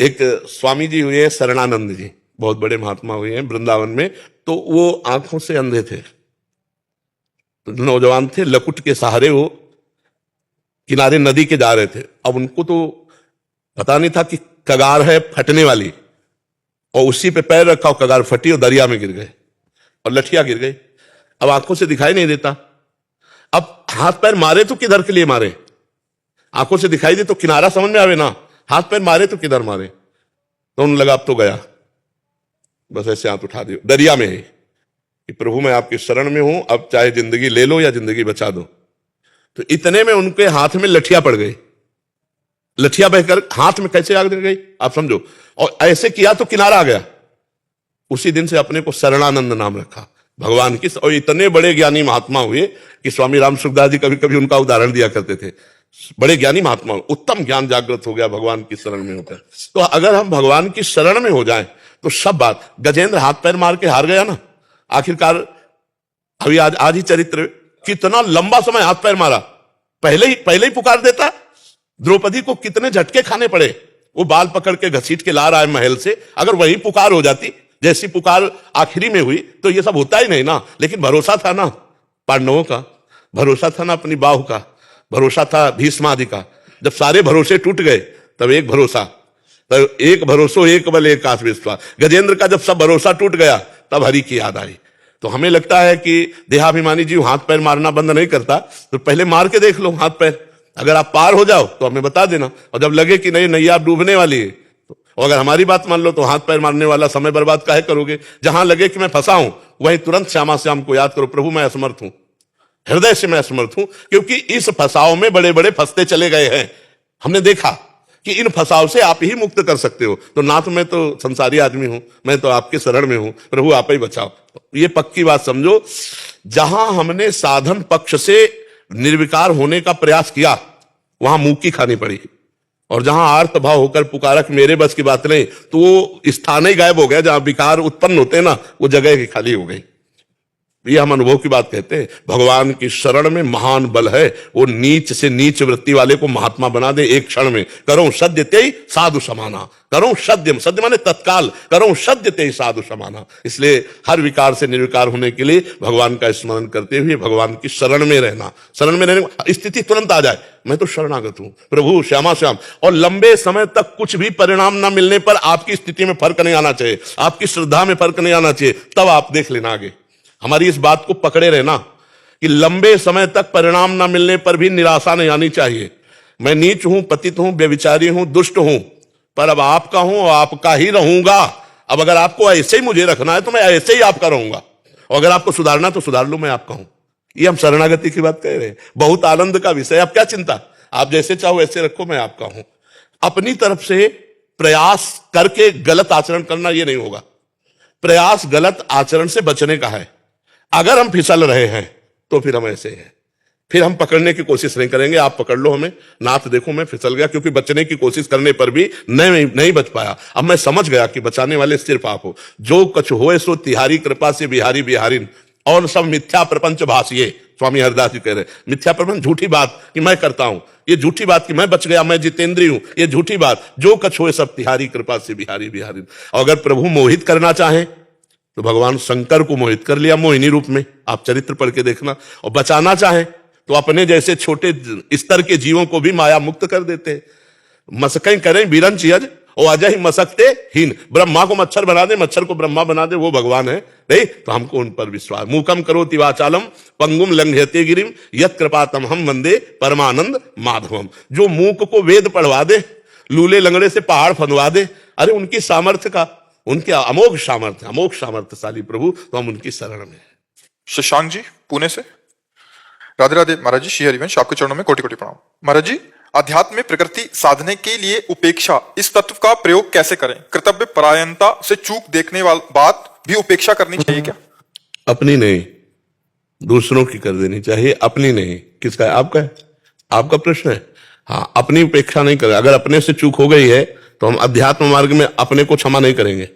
एक स्वामी जी हुए हैं शरणानंद जी, बहुत बड़े महात्मा हुए हैं वृंदावन में। तो वो आंखों से अंधे थे, तो नौजवान थे, लकुट के सहारे वो किनारे नदी के जा रहे थे। अब उनको तो पता नहीं था कि कगार है फटने वाली, और उसी पे पैर रखा और कगार फटी और दरिया में गिर गए और लठिया गिर गई। अब आंखों से दिखाई नहीं देता, अब हाथ पैर मारे तो किधर के लिए मारे? आंखों से दिखाई दे तो किनारा समझ में आवे ना, हाथ पैर मारे तो किधर मारे? तो उन्हें लगा अब तो गया, बस ऐसे हाथ उठा दियो, दरिया में है कि प्रभु मैं आपकी शरण में हूं, अब चाहे जिंदगी ले लो या जिंदगी बचा दो। तो इतने में उनके हाथ में लठिया पड़ गई, लठिया बहकर हाथ में कैसे आग गई आप समझो, और ऐसे किया तो किनारा आ गया। उसी दिन से अपने को शरणानंद नाम रखा भगवान की। और इतने बड़े ज्ञानी महात्मा हुए कि स्वामी राम सुखदास जी कभी कभी उनका उदाहरण दिया करते थे। बड़े ज्ञानी महात्मा, उत्तम ज्ञान जागृत हो गया भगवान की शरण में होकर। तो अगर हम भगवान की शरण में हो जाएं तो सब बात, गजेंद्र हाथ पैर मार के हार गया ना आखिरकार। अभी आज ही चरित्र, कितना लंबा समय हाथ पैर मारा, पहले ही पुकार देता। द्रौपदी को कितने झटके खाने पड़े, वो बाल पकड़ के घसीट के ला रहा है महल से, अगर वही पुकार हो जाती जैसी पुकार आखिरी में हुई तो ये सब होता ही नहीं ना। लेकिन भरोसा था ना पांडवों का, भरोसा था ना अपनी बाहु का, भरोसा था भीष्म आदि का। जब सारे भरोसे टूट गए तब एक भरोसा, तब एक भरोसो एक बल एक आत्म विश्वास। गजेंद्र का जब सब भरोसा टूट गया तब हरि की याद आई। तो हमें लगता है कि देहाभिमानी जीव हाथ पैर मारना बंद नहीं करता, तो पहले मार के देख लो हाथ पैर, अगर आप पार हो जाओ तो हमें बता देना। और जब लगे कि नहीं नैया डूबने वाली है, और अगर हमारी बात मान लो तो हाथ पैर मारने वाला समय बर्बाद काहे करोगे? जहां लगे कि मैं फंसा हूं वहीं तुरंत श्यामा श्याम को याद करो, प्रभु मैं असमर्थ हूं, हृदय से मैं असमर्थ हूं। क्योंकि इस फंसाव में बड़े बड़े फंसते चले गए हैं। हमने देखा कि इन फंसाव से आप ही मुक्त कर सकते हो। तो ना तो मैं तो संसारी आदमी हूं, मैं तो आपके शरण में हूं, प्रभु आप ही बचाओ। ये पक्की बात समझो। जहां हमने साधन पक्ष से निर्विकार होने का प्रयास किया वहां मुक्की खानी पड़ी, और जहां आर्त भाव होकर पुकारक मेरे बस की बात नहीं, तो वो स्थान ही गायब हो गया। जहां विकार उत्पन्न होते हैं ना, वो जगह ही खाली हो गई। ये हम अनुभव की बात कहते हैं। भगवान की शरण में महान बल है, वो नीच से नीच वृत्ति वाले को महात्मा बना दे एक क्षण में। करो सद्य ते साधु समाना, करो सद्य, सद्य माने तत्काल, करो सद्य ते साधु समाना। इसलिए हर विकार से निर्विकार होने के लिए भगवान का स्मरण करते हुए भगवान की शरण में रहना, शरण में रहने स्थिति तुरंत आ जाए, मैं तो शरणागत हूं प्रभु श्यामा श्याम। और लंबे समय तक कुछ भी परिणाम ना मिलने पर आपकी स्थिति में फर्क नहीं आना चाहिए, आपकी श्रद्धा में फर्क नहीं आना चाहिए, तब आप देख लेना आगे। हमारी इस बात को पकड़े रहना कि लंबे समय तक परिणाम ना मिलने पर भी निराशा नहीं आनी चाहिए। मैं नीच हूं, पतित हूं, व्यभिचारी हूं, दुष्ट हूं, पर अब आपका हूं और आपका ही रहूंगा। अब अगर आपको ऐसे ही मुझे रखना है तो मैं ऐसे ही आपका रहूंगा, और अगर आपको सुधारना तो सुधार लो, मैं आपका हूं। ये हम शरणागति की बात कह रहे हैं। बहुत आनंद का विषय। अब क्या चिंता, आप जैसे चाहो वैसे रखो, मैं आपका हूं। अपनी तरफ से प्रयास करके गलत आचरण करना ये नहीं होगा। प्रयास गलत आचरण से बचने का है। अगर हम फिसल रहे हैं तो फिर हम ऐसे हैं, फिर हम पकड़ने की कोशिश नहीं करेंगे। आप पकड़ लो हमें, नाथ देखो मैं फिसल गया, क्योंकि बचने की कोशिश करने पर भी नहीं बच पाया। अब मैं समझ गया कि बचाने वाले सिर्फ आप हो। जो कछु होए सो तिहारी कृपा से बिहारी बिहारिन, और सब मिथ्या प्रपंच भाषिए। स्वामी हरिदास जी कह रहे मिथ्या प्रपंच, झूठी बात कि मैं करता हूं, ये झूठी बात कि मैं बच गया, मैं जितेंद्रिय हूं, ये झूठी बात। जो कछु होए सब तिहारी कृपा से बिहारी बिहारिन। अगर प्रभु मोहित करना चाहें तो भगवान शंकर को मोहित कर लिया मोहिनी रूप में, आप चरित्र पढ़ के देखना। और बचाना चाहें तो अपने जैसे छोटे स्तर के जीवों को भी माया मुक्त कर देते। मसकें करें बिरंच यज और अजय मसकते हीन। ब्रह्मा को मच्छर बना दे, मच्छर को ब्रह्मा बना दे, वो भगवान है नहीं? तो हमको उन पर विश्वास। मूकम करोति वाचालम पंगुम लंघयते गिरिम यत् कृपातम हम वंदे परमानंद माधवम। जो मूक को वेद पढ़वा दे, लूले लंगड़े से पहाड़ फंदवा दे, अरे उनकी सामर्थ्य का, उनके अमोघ सामर्थ्यशाली प्रभु, तो हम उनकी शरण में हैं। शशांक जी पुणे से। राधे राधे महाराज जी, श्री हरिवंश, आपके चरणों में कोटि कोटि प्रणाम। महाराज जी, अध्यात्म में प्रकृति साधने के लिए उपेक्षा, इस तत्व का प्रयोग कैसे करें? कर्तव्य परायणता से चूक देखने वाली बात भी उपेक्षा करनी चाहिए क्या? अपनी नहीं, दूसरों की कर देनी चाहिए, अपनी नहीं। किसका है? आपका है, आपका प्रश्न है। हाँ, अपनी उपेक्षा नहीं करें। अगर अपने से चूक हो गई है तो हम अध्यात्म मार्ग में अपने को क्षमा नहीं करेंगे,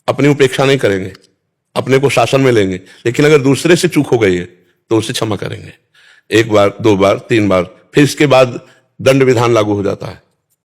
अपनी उपेक्षा नहीं करेंगे, अपने को शासन में लेंगे। लेकिन अगर दूसरे से चूक हो गई है तो उसे क्षमा करेंगे, एक बार, दो बार, तीन बार, फिर इसके बाद दंड विधान लागू हो जाता है।